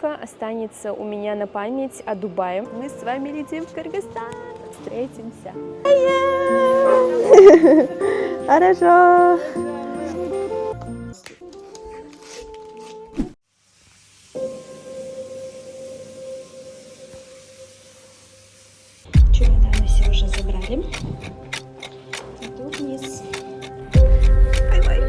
Останется у меня на память о Дубае. Мы с вами летим в Кыргызстан. Встретимся. Хорошо. Чемоданы все уже забрали. Иду вниз. Бай-бай.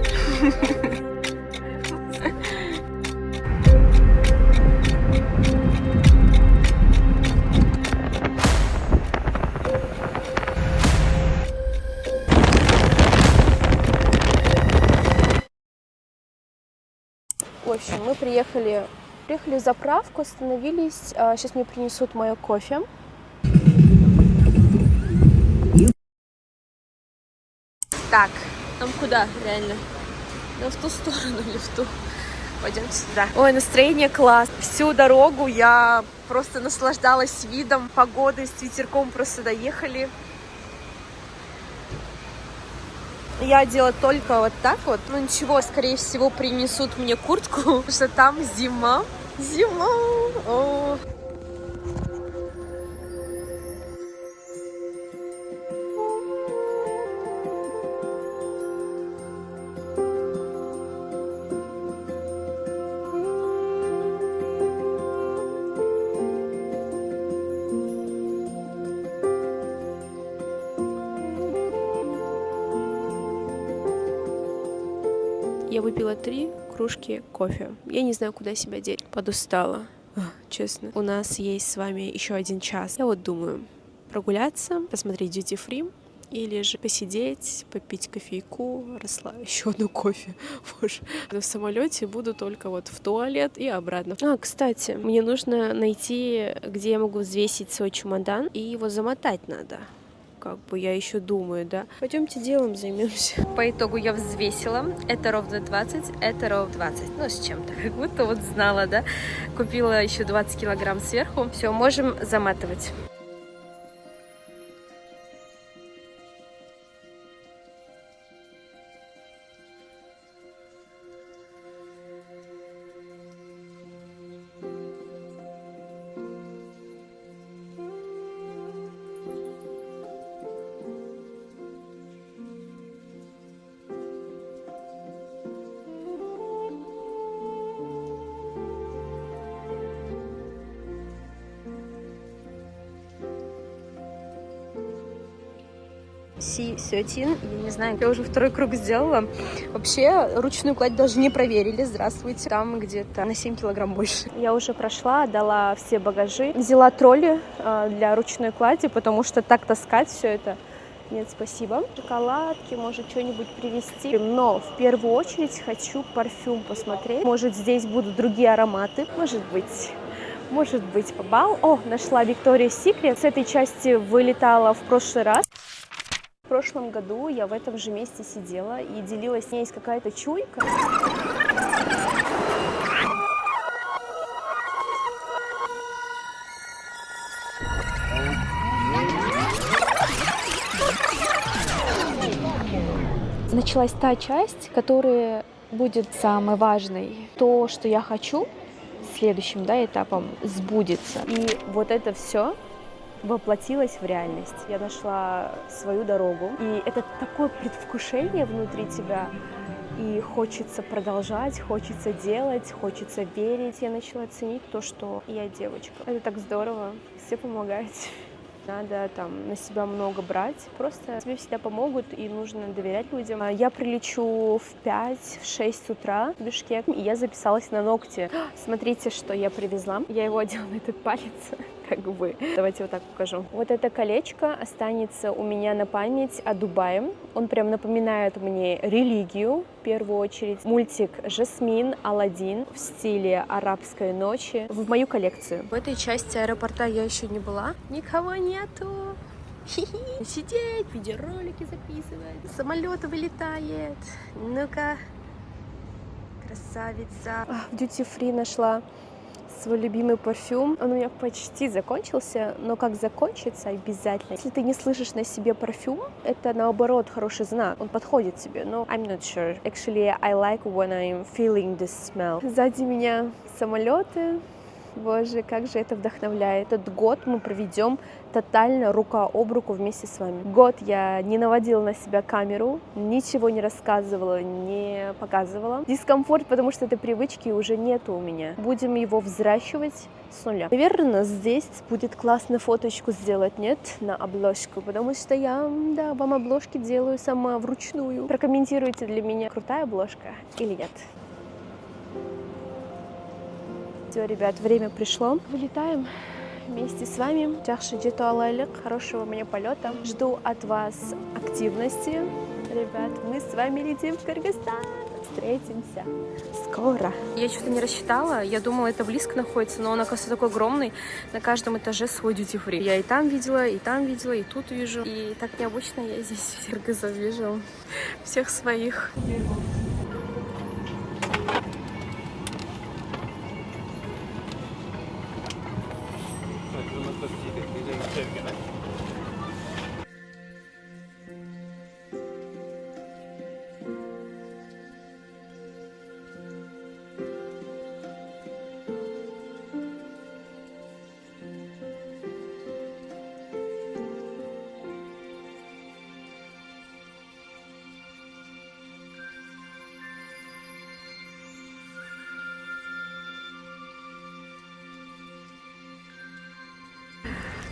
В общем, мы приехали в заправку, остановились. Сейчас мне принесут мое кофе. Так, нам куда реально? Нам в ту сторону или в ту? Пойдемте сюда. Ой, настроение класс. Всю дорогу я просто наслаждалась видом, погодой, с ветерком просто доехали. Я одела только вот так вот. Ну ничего, скорее всего, принесут мне куртку, потому что там зима. Зима! О. Я выпила 3 кружки кофе. Я не знаю, куда себя деть. Подустала, честно. У нас есть с вами еще 1 час. Я вот думаю, прогуляться, посмотреть duty free, или же посидеть, попить кофейку, еще одну кофе. Боже. В самолете буду только вот в туалет и обратно. Кстати, мне нужно найти, где я могу взвесить свой чемодан, и его замотать надо. Как бы я еще думаю, да. Пойдемте делом займемся. По итогу я взвесила. Это ровно 20, это ровно 20. Ну, с чем-то. Как будто вот знала, да. Купила еще 20 килограмм сверху. Все, можем заматывать. C13, я не знаю, я уже 2-й круг сделала. Вообще, ручную кладь даже не проверили. Здравствуйте. Там где-то на 7 килограмм больше. Я уже прошла, дала все багажи. Взяла тролли для ручной клади, потому что так таскать все это... Нет, спасибо. Шоколадки, может, что-нибудь привезти. Но в первую очередь хочу парфюм посмотреть. Может, здесь будут другие ароматы. Может быть, побал. О, нашла Victoria's Secret. С этой части вылетала в прошлый раз. В прошлом году я в этом же месте сидела и делилась. У меня есть какая-то чуйка. Началась та часть, которая будет самой важной. То, что я хочу, следующим, да, этапом сбудется. И вот это все воплотилось в реальность. Я нашла свою дорогу. И это такое предвкушение внутри тебя. И хочется продолжать, хочется делать, хочется верить. Я начала ценить то, что я девочка. Это так здорово. Все помогают. Надо там на себя много брать. Просто тебе всегда помогут, и нужно доверять людям. Я прилечу в 5-6 утра в Бишкек, и я записалась на ногти. Смотрите, что я привезла. Я его одела на этот палец. Как бы. Давайте вот так покажу. Вот это колечко останется у меня на память о Дубае. Он прям напоминает мне религию, в первую очередь. Мультик «Жасмин», «Аладдин» в стиле арабской ночи в мою коллекцию. В этой части аэропорта я еще не была. Никого нету. Сидеть, видеоролики записывать. Самолет вылетает. Ну-ка. Красавица. В Duty Free нашла свой любимый парфюм. Он у меня почти закончился, но как закончится обязательно. Если ты не слышишь на себе парфюм, это наоборот хороший знак. Он подходит тебе, но I'm not sure. Actually, I like when I'm feeling this smell. Сзади меня самолеты. Боже, как же это вдохновляет. Этот год мы проведем тотально рука об руку вместе с вами. Год я не наводила на себя камеру, ничего не рассказывала, не показывала. Дискомфорт, потому что этой привычки уже нету у меня. Будем его взращивать с нуля. Наверное, здесь будет классно фоточку сделать, нет, на обложку, потому что я, да, вам обложки делаю сама вручную. Прокомментируйте для меня, крутая обложка или нет. Все, ребят, время пришло. Вылетаем вместе с вами. Хорошего мне полета. Жду от вас активности. Ребят, мы с вами летим в Кыргызстан. Встретимся скоро. Я что-то не рассчитала. Я думала, это близко находится, но он, оказывается, такой огромный. На каждом этаже свой duty-free. Я и там видела, и тут вижу. И так необычно я здесь в Кыргызах вижу всех своих.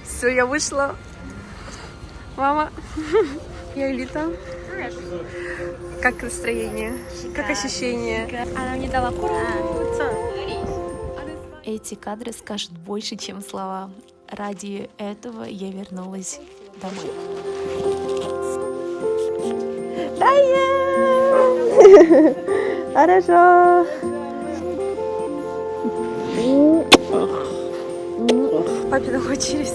Все, я вышла. Мама, я Элита. Как настроение? Как ощущение? Она мне дала круто. Эти кадры скажут больше, чем слова. Ради этого я вернулась домой. Хорошо. Папина очередь.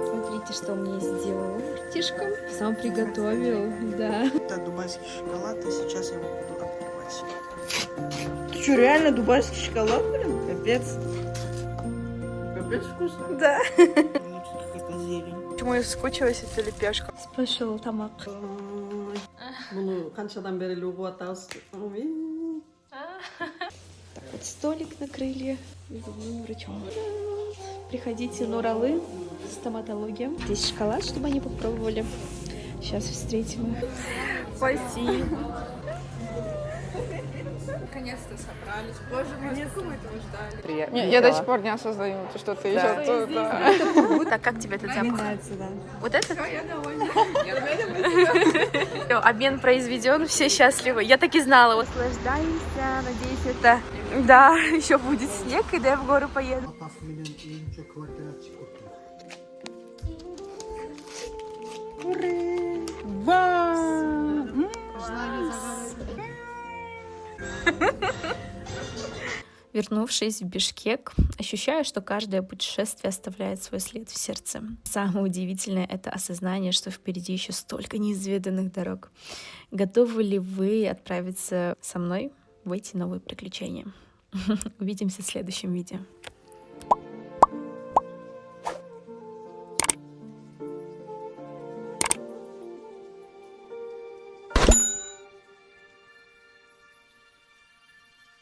Смотрите, что мне сделал. Тишка сам приготовил, да. Это дубайский шоколад, и сейчас я его буду открывать. Ты что, реально дубайский шоколад, блин? Капец. Капец вкусно. Да. Какая-то зелень. Почему я соскучилась, эта лепешка? Спешл тамак. Bunu қаншадан бері любу атабыз. Так вот, столик накрыли зубным врачом. Приходите на Уралы, стоматология. Здесь шоколад, чтобы они попробовали. Сейчас встретим их. Спасибо. Наконец-то собрались. Боже мой, сколько мы этого ждали. Я до сих пор не осознаю, что ты еще тут. Да. Так, как тебе этот запах? Нравится, да. Вот этот? Я довольна. Всё, обмен произведен, все счастливы. Я так и знала. Наслаждаемся, надеюсь, это... Да, еще будет снег, когда я в горы поеду. Вернувшись в Бишкек, ощущаю, что каждое путешествие оставляет свой след в сердце. Самое удивительное — это осознание, что впереди еще столько неизведанных дорог. Готовы ли вы отправиться со мной в эти новые приключения? Увидимся в следующем видео.